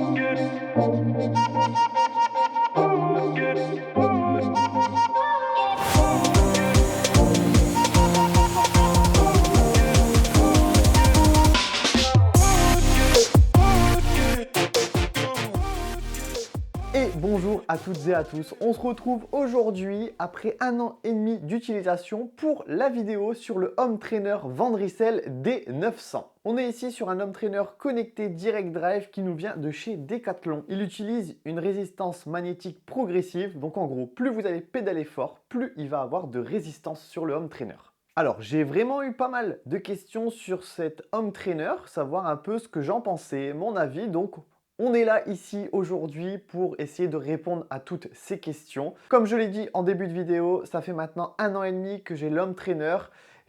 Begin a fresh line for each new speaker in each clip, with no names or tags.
Et bonjour à toutes et à tous, on se retrouve aujourd'hui après 1 an et demi d'utilisation pour la vidéo sur le Home Trainer Vandricel D900. On est ici sur un Home Trainer connecté Direct Drive qui nous vient de chez Decathlon. Il utilise une résistance magnétique progressive, donc en gros, plus vous allez pédaler fort, plus il va avoir de résistance sur le Home Trainer. Alors, j'ai vraiment eu pas mal de questions sur cet Home Trainer, savoir un peu ce que j'en pensais, mon avis, donc on est là ici aujourd'hui pour essayer de répondre à toutes ces questions. Comme je l'ai dit en début de vidéo, ça fait maintenant 1 an et demi que j'ai l'Home Trainer.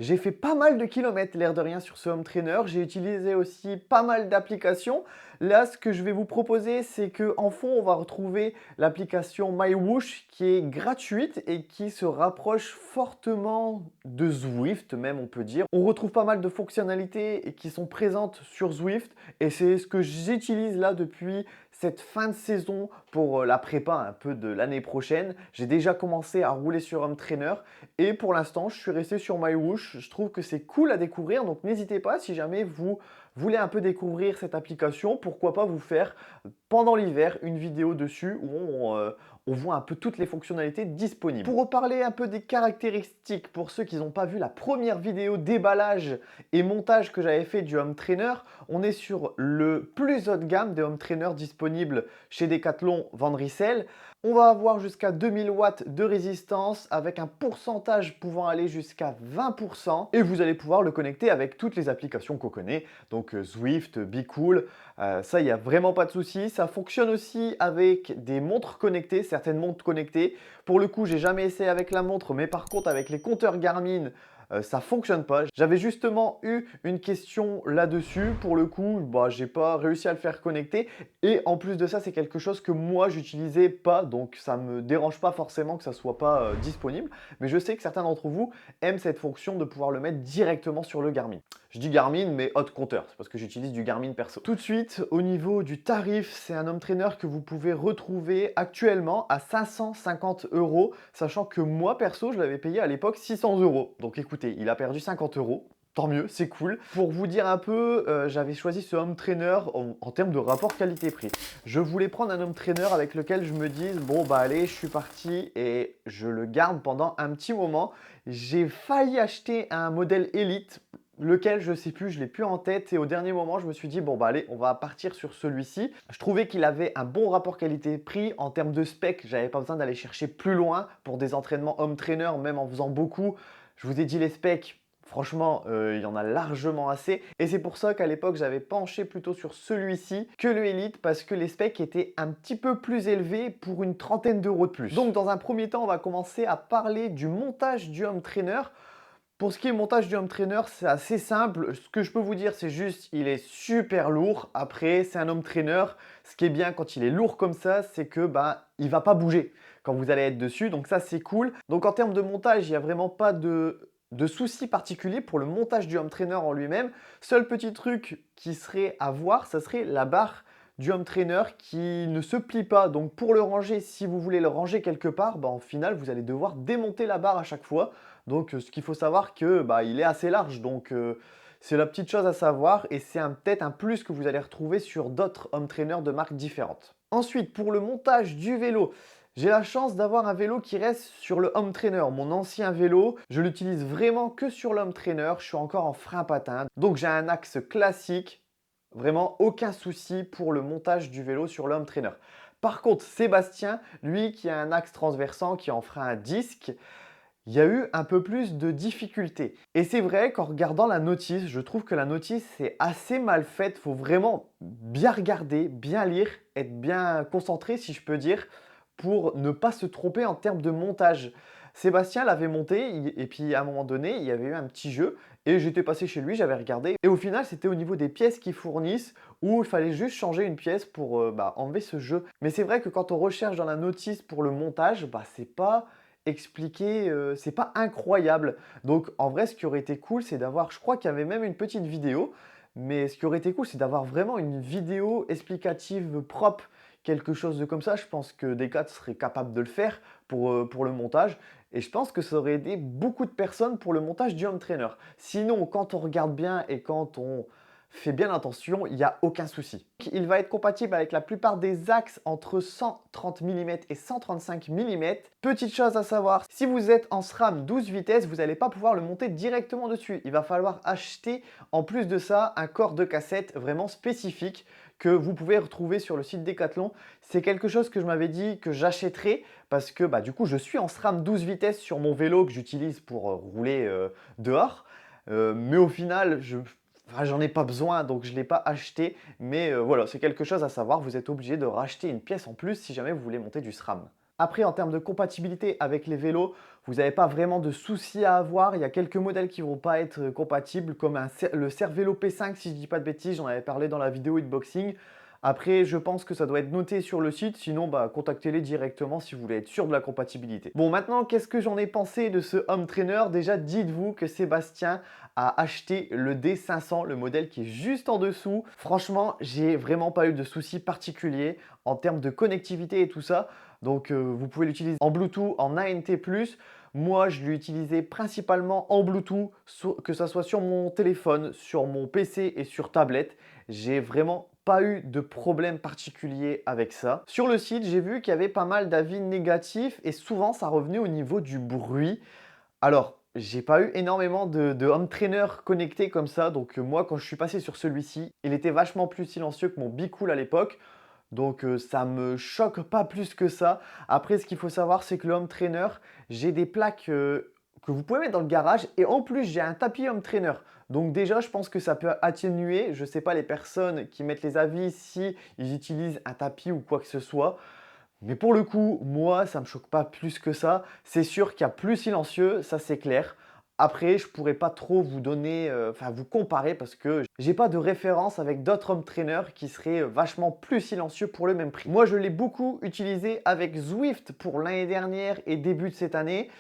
J'ai fait pas mal de kilomètres, l'air de rien, sur ce Home Trainer. J'ai utilisé aussi pas mal d'applications. Là, ce que je vais vous proposer, c'est qu'en fond, on va retrouver l'application MyWhoosh qui est gratuite et qui se rapproche fortement de Zwift, même on peut dire. On retrouve pas mal de fonctionnalités qui sont présentes sur Zwift et c'est ce que j'utilise là depuis cette fin de saison pour la prépa un peu de l'année prochaine. J'ai déjà commencé à rouler sur Home Trainer et pour l'instant, je suis resté sur MyWhoosh. Je trouve que c'est cool à découvrir, donc n'hésitez pas si jamais vous voulez un peu découvrir cette application, pourquoi pas vous faire pendant l'hiver une vidéo dessus où on voit un peu toutes les fonctionnalités disponibles. Pour reparler un peu des caractéristiques, pour ceux qui n'ont pas vu la première vidéo déballage et montage que j'avais fait du Home Trainer, on est sur le plus haut de gamme des Home Trainers disponibles chez Decathlon Vandricel. On va avoir jusqu'à 2000 watts de résistance avec un pourcentage pouvant aller jusqu'à 20% et vous allez pouvoir le connecter avec toutes les applications qu'on connaît, donc Zwift, BeCool, ça il n'y a vraiment pas de souci. Ça fonctionne aussi avec des montres connectées, certaines montres connectées. Pour le coup, j'ai jamais essayé avec la montre, mais par contre avec les compteurs Garmin, ça fonctionne pas. J'avais justement eu une question là-dessus. Pour le coup, j'ai pas réussi à le faire connecter. Et en plus de ça, c'est quelque chose que moi, j'utilisais pas. Donc, ça me dérange pas forcément que ça soit pas disponible. Mais je sais que certains d'entre vous aiment cette fonction de pouvoir le mettre directement sur le Garmin. Je dis Garmin, mais haute compteur. C'est parce que j'utilise du Garmin perso. Tout de suite, au niveau du tarif, c'est un Home Trainer que vous pouvez retrouver actuellement à 550 €. Sachant que moi, perso, je l'avais payé à l'époque 600 €. Donc, écoutez, il a perdu 50 €. Tant mieux, c'est cool. Pour vous dire un peu, j'avais choisi ce Home Trainer en termes de rapport qualité-prix. Je voulais prendre un Home Trainer avec lequel je me dise, bon bah allez, je suis parti et je le garde pendant un petit moment. J'ai failli acheter un modèle Elite, lequel je sais plus, je l'ai plus en tête et au dernier moment je me suis dit bon bah allez, on va partir sur celui-ci. Je trouvais qu'il avait un bon rapport qualité-prix en termes de spec, j'avais pas besoin d'aller chercher plus loin pour des entraînements Home Trainer, même en faisant beaucoup. Je vous ai dit les specs. Franchement, il y en a largement assez. Et c'est pour ça qu'à l'époque, j'avais penché plutôt sur celui-ci que le Elite parce que les specs étaient un petit peu plus élevés pour une trentaine d'euros de plus. Donc dans un premier temps, on va commencer à parler du montage du Home Trainer. Pour ce qui est montage du Home Trainer, c'est assez simple. Ce que je peux vous dire, c'est juste, il est super lourd. Après, c'est un Home Trainer. Ce qui est bien quand il est lourd comme ça, c'est que il va pas bouger quand vous allez être dessus. Donc ça, c'est cool. Donc en termes de montage, il n'y a vraiment pas de souci particulier pour le montage du Home Trainer en lui-même. Seul petit truc qui serait à voir, ça serait la barre du Home Trainer qui ne se plie pas. Donc pour le ranger, si vous voulez le ranger quelque part, en final, vous allez devoir démonter la barre à chaque fois. Donc ce qu'il faut savoir que il est assez large. Donc c'est la petite chose à savoir et c'est peut-être un plus que vous allez retrouver sur d'autres Home Trainers de marques différentes. Ensuite, pour le montage du vélo, j'ai la chance d'avoir un vélo qui reste sur le Home Trainer. Mon ancien vélo, je l'utilise vraiment que sur le Home Trainer. Je suis encore en frein patin. Donc j'ai un axe classique. Vraiment aucun souci pour le montage du vélo sur le Home Trainer. Par contre, Sébastien, lui qui a un axe transversant, qui est en frein à disque, il y a eu un peu plus de difficultés. Et c'est vrai qu'en regardant la notice, je trouve que la notice est assez mal faite. Il faut vraiment bien regarder, bien lire, être bien concentré si je peux dire, pour ne pas se tromper en termes de montage. Sébastien l'avait monté et puis à un moment donné, il y avait eu un petit jeu et j'étais passé chez lui, j'avais regardé et au final, c'était au niveau des pièces qu'ils fournissent où il fallait juste changer une pièce pour enlever ce jeu. Mais c'est vrai que quand on recherche dans la notice pour le montage, c'est pas expliqué, c'est pas incroyable. Donc en vrai, ce qui aurait été cool, c'est d'avoir, je crois qu'il y avait même une petite vidéo Mais ce qui aurait été cool, c'est d'avoir vraiment une vidéo explicative propre, quelque chose de comme ça. Je pense que Decat serait capable de le faire pour le montage. Et je pense que ça aurait aidé beaucoup de personnes pour le montage du home trainer. Sinon, quand on regarde bien et quand on fait bien attention, il n'y a aucun souci. Il va être compatible avec la plupart des axes entre 130 mm et 135 mm. Petite chose à savoir, si vous êtes en SRAM 12 vitesses, vous n'allez pas pouvoir le monter directement dessus. Il va falloir acheter en plus de ça un corps de cassette vraiment spécifique que vous pouvez retrouver sur le site Decathlon. C'est quelque chose que je m'avais dit que j'achèterais parce que du coup je suis en SRAM 12 vitesses sur mon vélo que j'utilise pour rouler dehors. Mais au final, j'en ai pas besoin, donc je ne l'ai pas acheté. Mais voilà, c'est quelque chose à savoir. Vous êtes obligé de racheter une pièce en plus si jamais vous voulez monter du SRAM. Après, en termes de compatibilité avec les vélos, vous n'avez pas vraiment de soucis à avoir. Il y a quelques modèles qui ne vont pas être compatibles, comme le Cervélo P5, si je ne dis pas de bêtises. J'en avais parlé dans la vidéo Hitboxing. Après, je pense que ça doit être noté sur le site, sinon contactez-les directement si vous voulez être sûr de la compatibilité. Bon, maintenant, qu'est-ce que j'en ai pensé de ce home trainer? Déjà, dites-vous que Sébastien a acheté le D500, le modèle qui est juste en dessous. Franchement, j'ai vraiment pas eu de soucis particuliers en termes de connectivité et tout ça. Donc, vous pouvez l'utiliser en Bluetooth, en ANT+. Moi, je l'ai utilisé principalement en Bluetooth, que ce soit sur mon téléphone, sur mon PC et sur tablette. J'ai vraiment pas eu de problème particulier avec ça. Sur le site, j'ai vu qu'il y avait pas mal d'avis négatifs et souvent ça revenait au niveau du bruit. Alors, j'ai pas eu énormément de home trainer connectés comme ça, donc moi quand je suis passé sur celui-ci, il était vachement plus silencieux que mon Be-Cool à l'époque. Donc ça me choque pas plus que ça. Après, ce qu'il faut savoir, c'est que le home trainer, j'ai des plaques que vous pouvez mettre dans le garage et en plus, j'ai un tapis home trainer. Donc déjà, je pense que ça peut atténuer. Je ne sais pas les personnes qui mettent les avis si ils utilisent un tapis ou quoi que ce soit. Mais pour le coup, moi, ça ne me choque pas plus que ça. C'est sûr qu'il y a plus silencieux, ça c'est clair. Après, je ne pourrais pas trop vous donner, vous comparer parce que j'ai pas de référence avec d'autres home trainers qui seraient vachement plus silencieux pour le même prix. Moi, je l'ai beaucoup utilisé avec Zwift pour l'année dernière et début de cette année.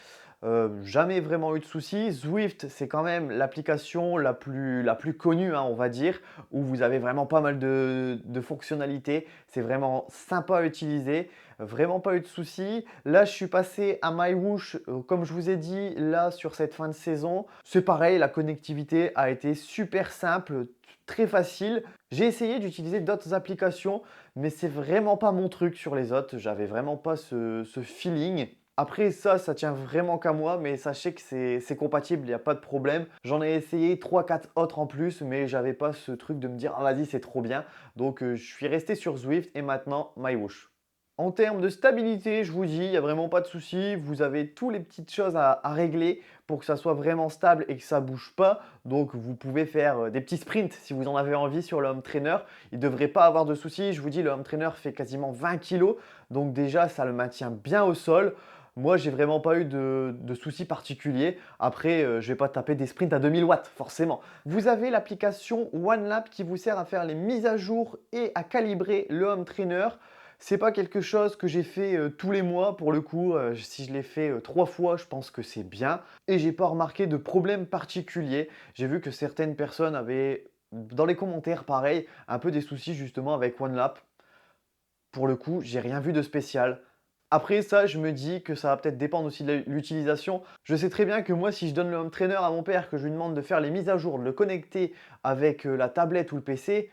Jamais vraiment eu de soucis. Zwift, c'est quand même l'application la plus connue, hein, on va dire, où vous avez vraiment pas mal de fonctionnalités. C'est vraiment sympa à utiliser. Vraiment pas eu de soucis. Là, je suis passé à MyWhoosh, comme je vous ai dit, là, sur cette fin de saison. C'est pareil, la connectivité a été super simple, très facile. J'ai essayé d'utiliser d'autres applications, mais c'est vraiment pas mon truc sur les autres. J'avais vraiment pas ce feeling. Après ça tient vraiment qu'à moi, mais sachez que c'est compatible, il n'y a pas de problème. J'en ai essayé 3-4 autres en plus, mais j'avais pas ce truc de me dire « Ah vas-y, c'est trop bien ». Donc je suis resté sur Zwift et maintenant MyWhoosh. En termes de stabilité, je vous dis, il n'y a vraiment pas de souci. Vous avez toutes les petites choses à régler pour que ça soit vraiment stable et que ça ne bouge pas. Donc, vous pouvez faire des petits sprints si vous en avez envie sur le home trainer. Il ne devrait pas avoir de souci. Je vous dis, le home trainer fait quasiment 20 kg. Donc déjà, ça le maintient bien au sol. Moi, j'ai vraiment pas eu de soucis particuliers. Après, je ne vais pas taper des sprints à 2000 watts, forcément. Vous avez l'application OneLap qui vous sert à faire les mises à jour et à calibrer le home trainer. C'est pas quelque chose que j'ai fait tous les mois pour le coup. Si je l'ai fait 3 fois, je pense que c'est bien. Et j'ai pas remarqué de problème particulier. J'ai vu que certaines personnes avaient, dans les commentaires pareil, un peu des soucis justement avec OneLap. Pour le coup, j'ai rien vu de spécial. Après ça, je me dis que ça va peut-être dépendre aussi de l'utilisation. Je sais très bien que moi, si je donne le home trainer à mon père, que je lui demande de faire les mises à jour, de le connecter avec la tablette ou le PC,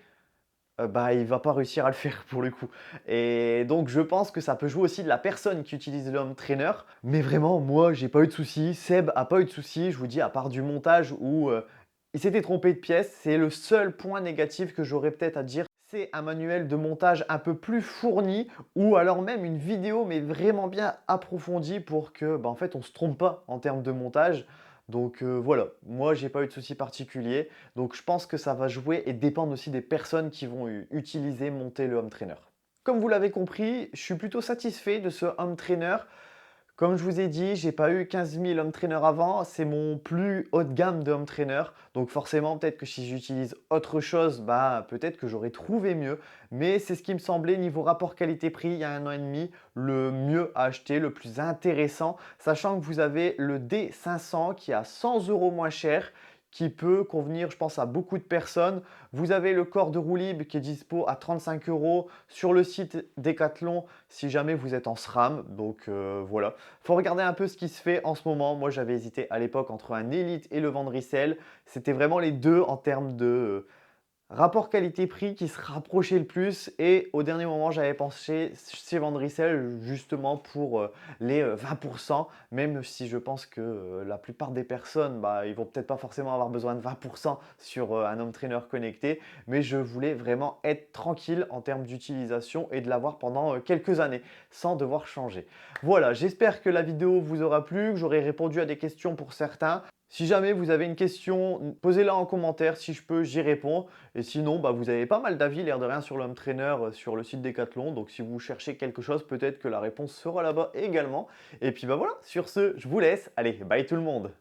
il va pas réussir à le faire pour le coup. Et donc je pense que ça peut jouer aussi de la personne qui utilise le home trainer. Mais vraiment, moi, j'ai pas eu de soucis. Seb a pas eu de soucis. Je vous dis, à part du montage où il s'était trompé de pièce, c'est le seul point négatif que j'aurais peut-être à dire. C'est un manuel de montage un peu plus fourni ou alors même une vidéo mais vraiment bien approfondie pour que en fait on se trompe pas en termes de montage. Donc voilà, moi j'ai pas eu de soucis particuliers. Donc je pense que ça va jouer et dépendre aussi des personnes qui vont utiliser, monter le home trainer. Comme vous l'avez compris, je suis plutôt satisfait de ce home trainer. Comme je vous ai dit, j'ai pas eu 15 000 home trainer avant, c'est mon plus haut de gamme de home trainer. Donc forcément, peut-être que si j'utilise autre chose, peut-être que j'aurais trouvé mieux. Mais c'est ce qui me semblait niveau rapport qualité-prix il y a 1 an et demi, le mieux à acheter, le plus intéressant. Sachant que vous avez le D500 qui est à 100 € moins cher, qui peut convenir, je pense, à beaucoup de personnes. Vous avez le corps de roue libre qui est dispo à 35 € sur le site Decathlon si jamais vous êtes en SRAM. Donc voilà, il faut regarder un peu ce qui se fait en ce moment. Moi, j'avais hésité à l'époque entre un Elite et le Vandricel. C'était vraiment les deux en termes de rapport qualité-prix qui se rapprochait le plus et au dernier moment, j'avais pensé chez Vandricel justement pour les 20%, même si je pense que la plupart des personnes, bah, ils vont peut-être pas forcément avoir besoin de 20% sur un home trainer connecté, mais je voulais vraiment être tranquille en termes d'utilisation et de l'avoir pendant quelques années sans devoir changer. Voilà, j'espère que la vidéo vous aura plu, que j'aurai répondu à des questions pour certains. Si jamais vous avez une question, posez-la en commentaire, si je peux, j'y réponds. Et sinon, bah, vous avez pas mal d'avis, l'air de rien, sur l'Home Trainer sur le site Decathlon. Donc si vous cherchez quelque chose, peut-être que la réponse sera là-bas également. Et puis bah voilà, sur ce, je vous laisse. Allez, bye tout le monde!